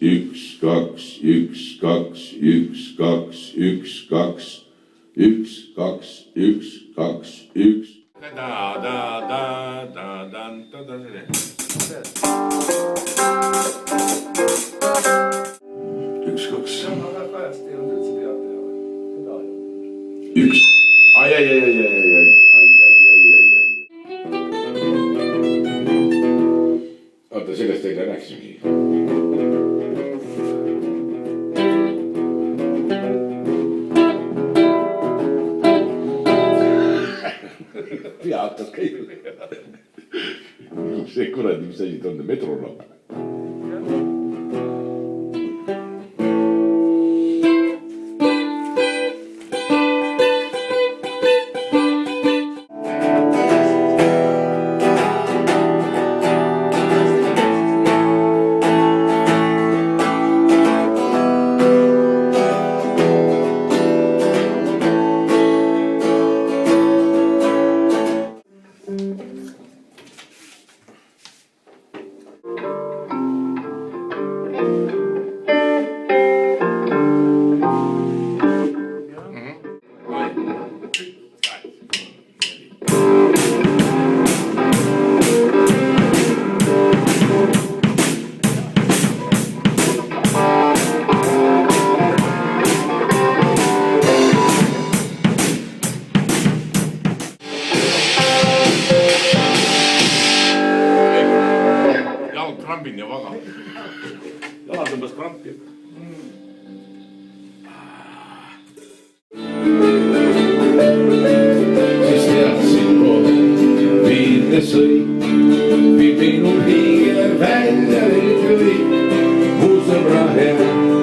üks, kaks, üks, kaks, üks, kaks, üks, kaks, üks, kaks, üks, kaks, üks. Üks, kaks. Üks. Ai. Oota, sellest teile rääkisimegi. Pea hakkas käima. See kuradi, mis asi ta on, metronoom. Krampin ja vaga. Jalad tõmbas krampi. Siis teadsin kohe, viide sõi, viib minu hiiger välja lõi, mu sõbra hea.